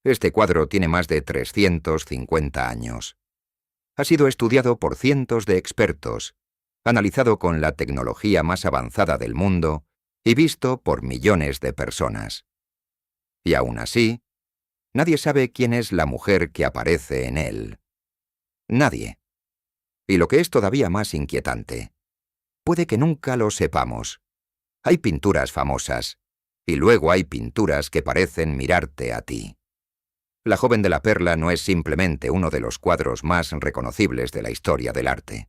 Este cuadro tiene más de 350 años. Ha sido estudiado por cientos de expertos, analizado con la tecnología más avanzada del mundo y visto por millones de personas. Y aún así, nadie sabe quién es la mujer que aparece en él. Nadie. Y lo que es todavía más inquietante, puede que nunca lo sepamos. Hay pinturas famosas, y luego hay pinturas que parecen mirarte a ti. La joven de la perla no es simplemente uno de los cuadros más reconocibles de la historia del arte.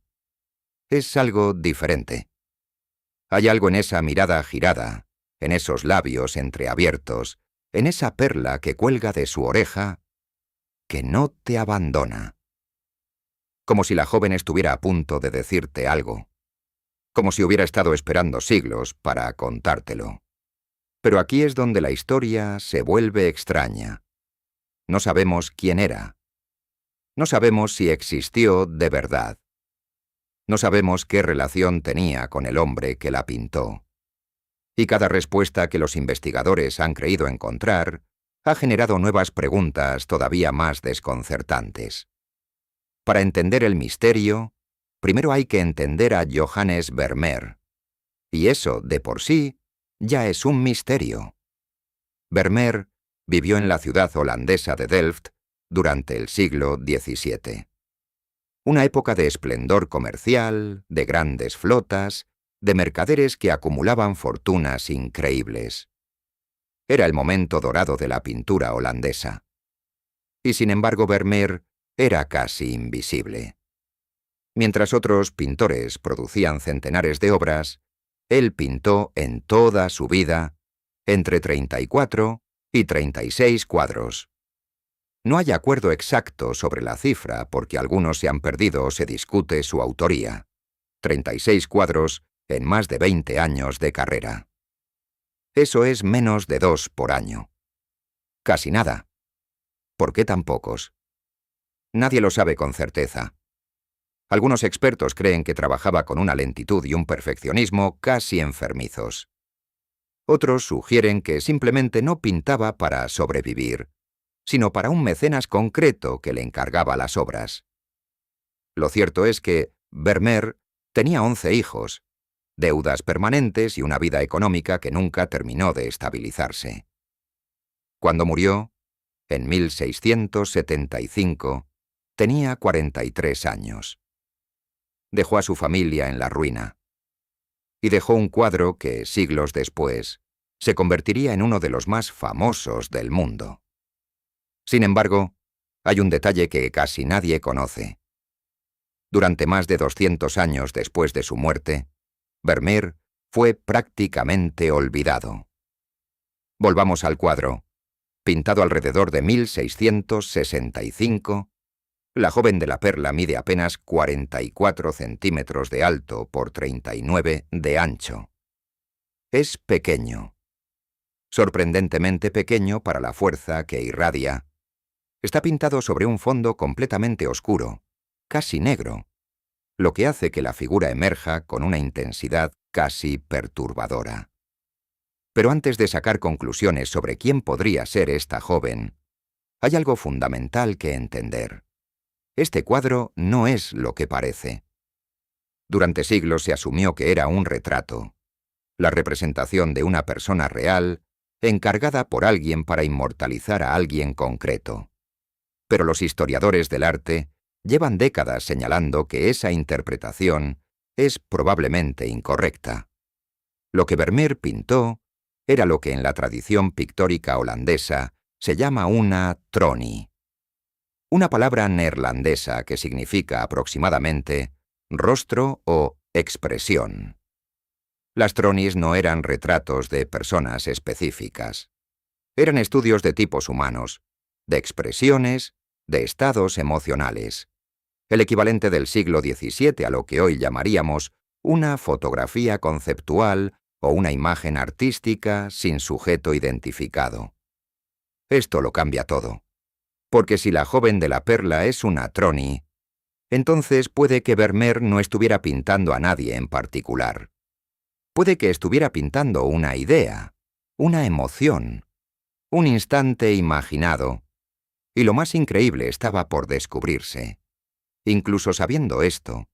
Es algo diferente. Hay algo en esa mirada girada, en esos labios entreabiertos, en esa perla que cuelga de su oreja, que no te abandona. Como si la joven estuviera a punto de decirte algo. Como si hubiera estado esperando siglos para contártelo. Pero aquí es donde la historia se vuelve extraña. No sabemos quién era. No sabemos si existió de verdad. No sabemos qué relación tenía con el hombre que la pintó. Y cada respuesta que los investigadores han creído encontrar ha generado nuevas preguntas todavía más desconcertantes. Para entender el misterio, primero hay que entender a Johannes Vermeer. Y eso, de por sí, ya es un misterio. Vermeer vivió en la ciudad holandesa de Delft durante el siglo XVII. Una época de esplendor comercial, de grandes flotas, de mercaderes que acumulaban fortunas increíbles. Era el momento dorado de la pintura holandesa. Y sin embargo Vermeer era casi invisible. Mientras otros pintores producían centenares de obras, él pintó en toda su vida entre 34 y 36 cuadros. No hay acuerdo exacto sobre la cifra porque algunos se han perdido o se discute su autoría. 36 cuadros en más de 20 años de carrera. Eso es menos de 2 por año. Casi nada. ¿Por qué tan pocos? Nadie lo sabe con certeza. Algunos expertos creen que trabajaba con una lentitud y un perfeccionismo casi enfermizos. Otros sugieren que simplemente no pintaba para sobrevivir, sino para un mecenas concreto que le encargaba las obras. Lo cierto es que Vermeer tenía 11 hijos, deudas permanentes y una vida económica que nunca terminó de estabilizarse. Cuando murió, en 1675, tenía 43 años. Dejó a su familia en la ruina. Y dejó un cuadro que, siglos después, se convertiría en uno de los más famosos del mundo. Sin embargo, hay un detalle que casi nadie conoce. Durante más de 200 años después de su muerte, Vermeer fue prácticamente olvidado. Volvamos al cuadro. Pintado alrededor de 1665, la joven de la perla mide apenas 44 centímetros de alto por 39 de ancho. Es pequeño. Sorprendentemente pequeño para la fuerza que irradia. Está pintado sobre un fondo completamente oscuro, casi negro, lo que hace que la figura emerja con una intensidad casi perturbadora. Pero antes de sacar conclusiones sobre quién podría ser esta joven, hay algo fundamental que entender. Este cuadro no es lo que parece. Durante siglos se asumió que era un retrato, la representación de una persona real encargada por alguien para inmortalizar a alguien concreto. Pero los historiadores del arte llevan décadas señalando que esa interpretación es probablemente incorrecta. Lo que Vermeer pintó era lo que en la tradición pictórica holandesa se llama una tronie. Una palabra neerlandesa que significa aproximadamente rostro o expresión. Las tronies no eran retratos de personas específicas. Eran estudios de tipos humanos, de expresiones, de estados emocionales. El equivalente del siglo XVII a lo que hoy llamaríamos una fotografía conceptual o una imagen artística sin sujeto identificado. Esto lo cambia todo. Porque si la joven de la perla es una tronie, entonces puede que Vermeer no estuviera pintando a nadie en particular. Puede que estuviera pintando una idea, una emoción, un instante imaginado, Y lo más increíble estaba por descubrirse. Incluso sabiendo esto,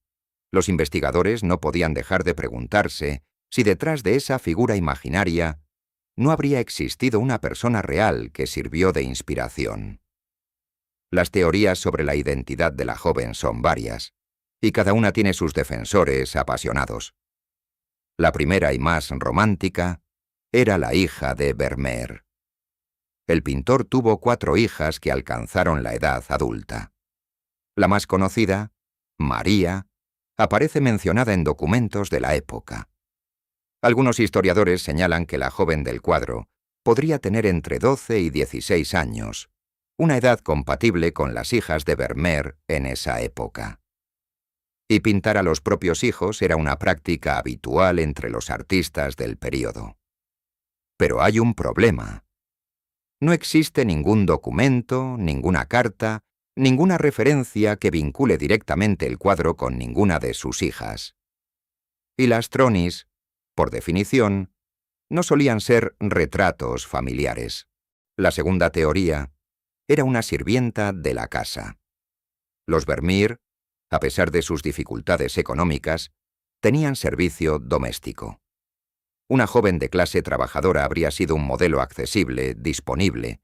los investigadores no podían dejar de preguntarse si detrás de esa figura imaginaria no habría existido una persona real que sirvió de inspiración. Las teorías sobre la identidad de la joven son varias, y cada una tiene sus defensores apasionados. La primera y más romántica era la hija de Vermeer. El pintor tuvo 4 hijas que alcanzaron la edad adulta. La más conocida, María, aparece mencionada en documentos de la época. Algunos historiadores señalan que la joven del cuadro podría tener entre 12 y 16 años, una edad compatible con las hijas de Vermeer en esa época. Y pintar a los propios hijos era una práctica habitual entre los artistas del período. Pero hay un problema. No existe ningún documento, ninguna carta, ninguna referencia que vincule directamente el cuadro con ninguna de sus hijas. Y las tronis, por definición, no solían ser retratos familiares. La segunda teoría era una sirvienta de la casa. Los Vermeer, a pesar de sus dificultades económicas, tenían servicio doméstico. Una joven de clase trabajadora habría sido un modelo accesible, disponible,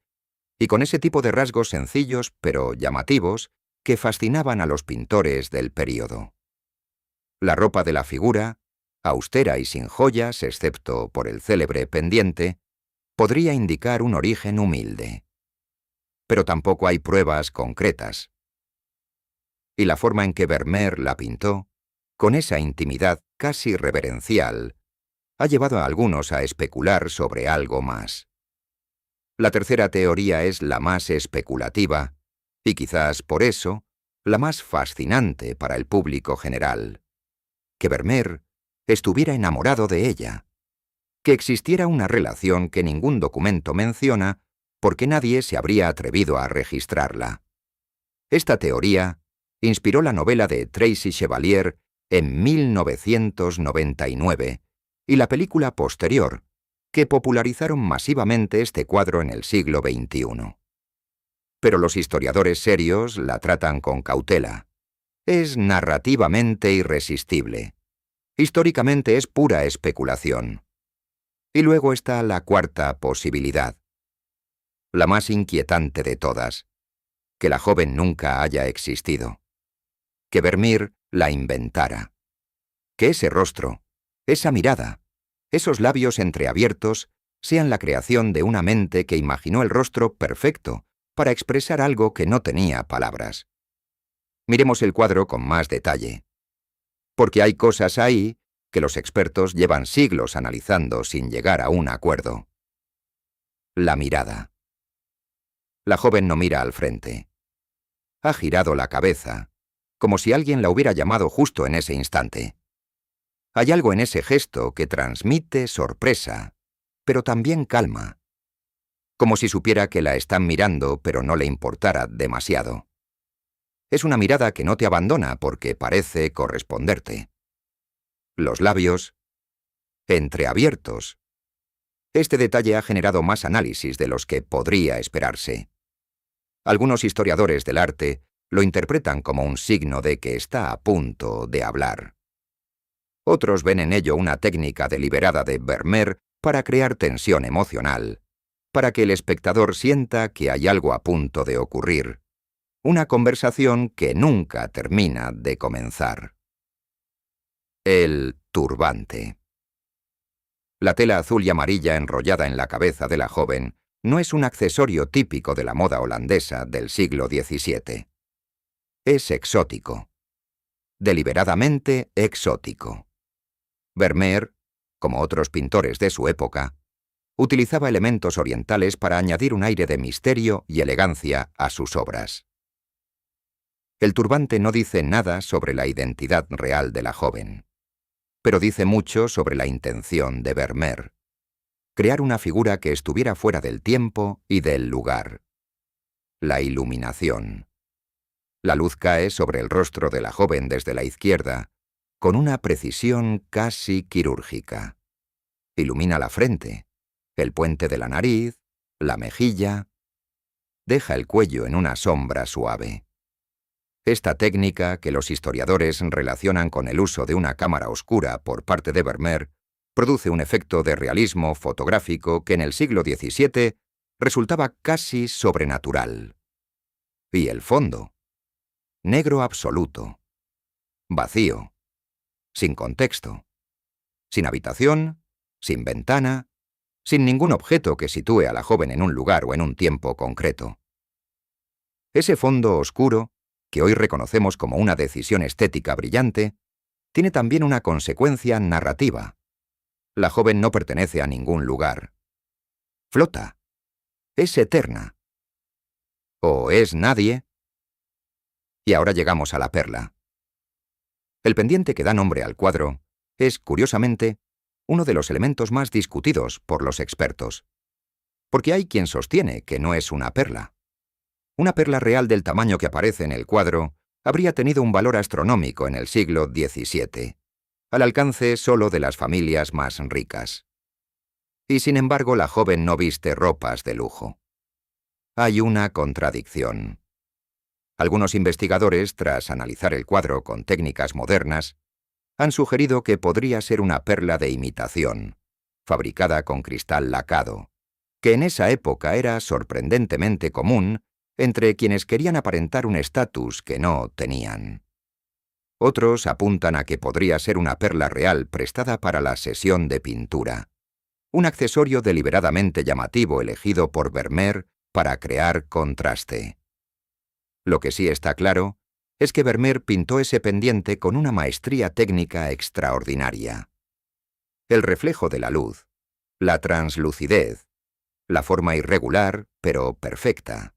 y con ese tipo de rasgos sencillos pero llamativos que fascinaban a los pintores del período. La ropa de la figura, austera y sin joyas, excepto por el célebre pendiente, podría indicar un origen humilde. Pero tampoco hay pruebas concretas. Y la forma en que Vermeer la pintó, con esa intimidad casi reverencial, ha llevado a algunos a especular sobre algo más. La tercera teoría es la más especulativa, y quizás por eso, la más fascinante para el público general. Que Vermeer estuviera enamorado de ella. Que existiera una relación que ningún documento menciona porque nadie se habría atrevido a registrarla. Esta teoría inspiró la novela de Tracy Chevalier en 1999 y la película posterior, que popularizaron masivamente este cuadro en el siglo XXI. Pero los historiadores serios la tratan con cautela. Es narrativamente irresistible. Históricamente es pura especulación. Y luego está la cuarta posibilidad, la más inquietante de todas, que la joven nunca haya existido. Que Vermeer la inventara. Que ese rostro, esa mirada, esos labios entreabiertos sean la creación de una mente que imaginó el rostro perfecto para expresar algo que no tenía palabras. Miremos el cuadro con más detalle. Porque hay cosas ahí que los expertos llevan siglos analizando sin llegar a un acuerdo. La mirada. La joven no mira al frente. Ha girado la cabeza, como si alguien la hubiera llamado justo en ese instante. Hay algo en ese gesto que transmite sorpresa, pero también calma. Como si supiera que la están mirando, pero no le importara demasiado. Es una mirada que no te abandona porque parece corresponderte. Los labios, entreabiertos. Este detalle ha generado más análisis de los que podría esperarse. Algunos historiadores del arte lo interpretan como un signo de que está a punto de hablar. Otros ven en ello una técnica deliberada de Vermeer para crear tensión emocional, para que el espectador sienta que hay algo a punto de ocurrir, una conversación que nunca termina de comenzar. El turbante. La tela azul y amarilla enrollada en la cabeza de la joven no es un accesorio típico de la moda holandesa del siglo XVII. Es exótico. Deliberadamente exótico. Vermeer, como otros pintores de su época, utilizaba elementos orientales para añadir un aire de misterio y elegancia a sus obras. El turbante no dice nada sobre la identidad real de la joven, pero dice mucho sobre la intención de Vermeer: crear una figura que estuviera fuera del tiempo y del lugar. La iluminación. La luz cae sobre el rostro de la joven desde la izquierda, con una precisión casi quirúrgica. Ilumina la frente, el puente de la nariz, la mejilla. deja el cuello en una sombra suave. Esta técnica, que los historiadores relacionan con el uso de una cámara oscura por parte de Vermeer, produce un efecto de realismo fotográfico que en el siglo XVII resultaba casi sobrenatural. Y el fondo: negro absoluto, vacío, sin contexto, sin habitación, sin ventana, sin ningún objeto que sitúe a la joven en un lugar o en un tiempo concreto. Ese fondo oscuro, que hoy reconocemos como una decisión estética brillante, tiene también una consecuencia narrativa. La joven no pertenece a ningún lugar. Flota. Es eterna. O es nadie. Y ahora llegamos a la perla. El pendiente que da nombre al cuadro es, curiosamente, uno de los elementos más discutidos por los expertos. Porque hay quien sostiene que no es una perla. Una perla real del tamaño que aparece en el cuadro habría tenido un valor astronómico en el siglo XVII, al alcance solo de las familias más ricas. Y sin embargo, la joven no viste ropas de lujo. Hay una contradicción. Algunos investigadores, tras analizar el cuadro con técnicas modernas, han sugerido que podría ser una perla de imitación, fabricada con cristal lacado, que en esa época era sorprendentemente común entre quienes querían aparentar un estatus que no tenían. Otros apuntan a que podría ser una perla real prestada para la sesión de pintura, un accesorio deliberadamente llamativo elegido por Vermeer para crear contraste. Lo que sí está claro es que Vermeer pintó ese pendiente con una maestría técnica extraordinaria. El reflejo de la luz, la translucidez, la forma irregular pero perfecta.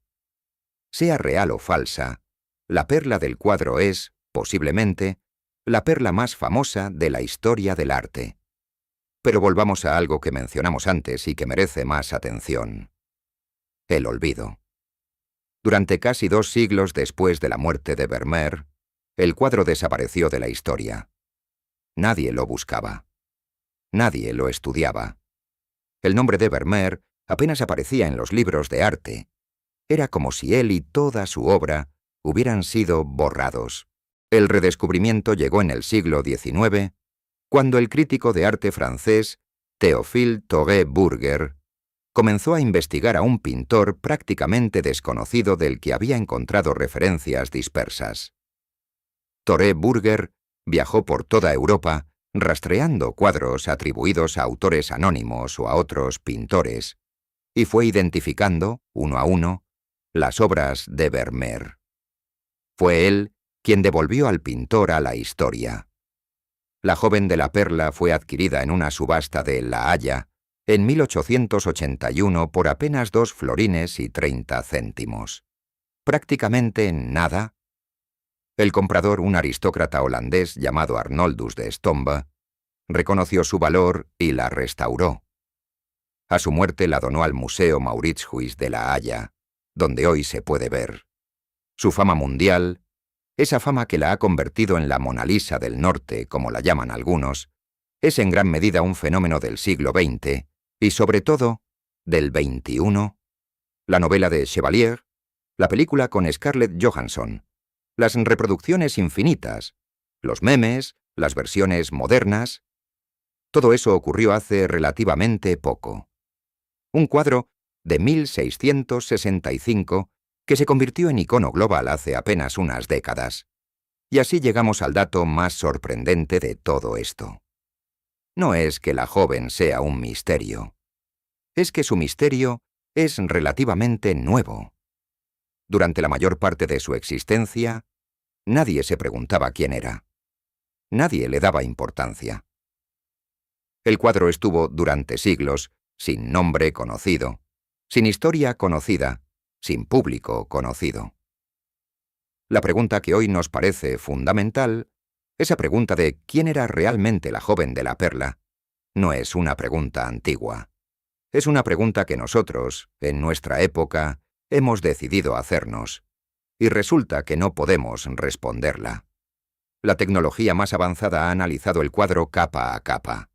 Sea real o falsa, la perla del cuadro es, posiblemente, la perla más famosa de la historia del arte. Pero volvamos a algo que mencionamos antes y que merece más atención: el olvido. Durante casi 2 siglos después de la muerte de Vermeer, el cuadro desapareció de la historia. Nadie lo buscaba. Nadie lo estudiaba. El nombre de Vermeer apenas aparecía en los libros de arte. Era como si él y toda su obra hubieran sido borrados. El redescubrimiento llegó en el siglo XIX, cuando el crítico de arte francés Théophile Thoré-Burger comenzó a investigar a un pintor prácticamente desconocido del que había encontrado referencias dispersas. Thoré-Burger viajó por toda Europa rastreando cuadros atribuidos a autores anónimos o a otros pintores, y fue identificando, uno a uno, las obras de Vermeer. Fue él quien devolvió al pintor a la historia. La joven de la perla fue adquirida en una subasta de La Haya en 1881 por apenas 2 florines y 30 céntimos. Prácticamente nada. El comprador, un aristócrata holandés llamado Arnoldus de Stomba, reconoció su valor y la restauró. A su muerte la donó al Museo Mauritshuis de La Haya, donde hoy se puede ver. Su fama mundial, esa fama que la ha convertido en la Mona Lisa del Norte, como la llaman algunos, es en gran medida un fenómeno del siglo XX y, sobre todo, del XXI. La novela de Chevalier, la película con Scarlett Johansson, las reproducciones infinitas, los memes, las versiones modernas. Todo eso ocurrió hace relativamente poco. Un cuadro de 1665 que se convirtió en icono global hace apenas unas décadas. Y así llegamos al dato más sorprendente de todo esto. No es que la joven sea un misterio. Es que su misterio es relativamente nuevo. Durante la mayor parte de su existencia, nadie se preguntaba quién era. Nadie le daba importancia. El cuadro estuvo durante siglos sin nombre conocido, sin historia conocida, sin público conocido. La pregunta que hoy nos parece fundamental, esa pregunta de quién era realmente la joven de la perla, no es una pregunta antigua. Es una pregunta que nosotros, en nuestra época, hemos decidido hacernos, y resulta que no podemos responderla. La tecnología más avanzada ha analizado el cuadro capa a capa.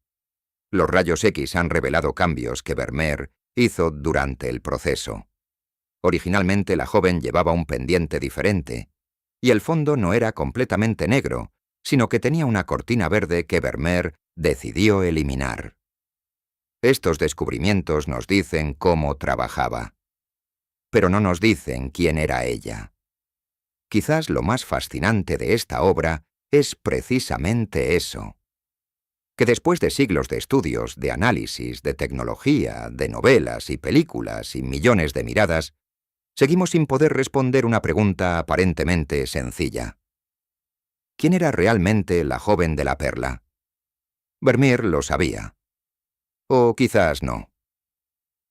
Los rayos X han revelado cambios que Vermeer hizo durante el proceso. Originalmente la joven llevaba un pendiente diferente, y el fondo no era completamente negro, sino que tenía una cortina verde que Vermeer decidió eliminar. Estos descubrimientos nos dicen cómo trabajaba, pero no nos dicen quién era ella. Quizás lo más fascinante de esta obra es precisamente eso, que después de siglos de estudios, de análisis, de tecnología, de novelas y películas y millones de miradas, seguimos sin poder responder una pregunta aparentemente sencilla. ¿Quién era realmente la joven de la perla? Vermeer lo sabía. O quizás no.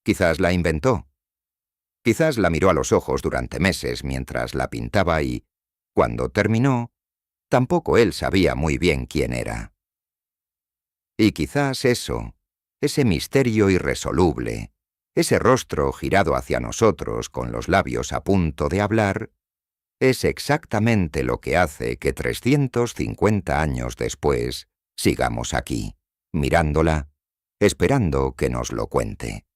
Quizás la inventó. Quizás la miró a los ojos durante meses mientras la pintaba y, cuando terminó, tampoco él sabía muy bien quién era. Y quizás eso, ese misterio irresoluble, ese rostro girado hacia nosotros con los labios a punto de hablar, es exactamente lo que hace que 350 años después sigamos aquí, mirándola, esperando que nos lo cuente.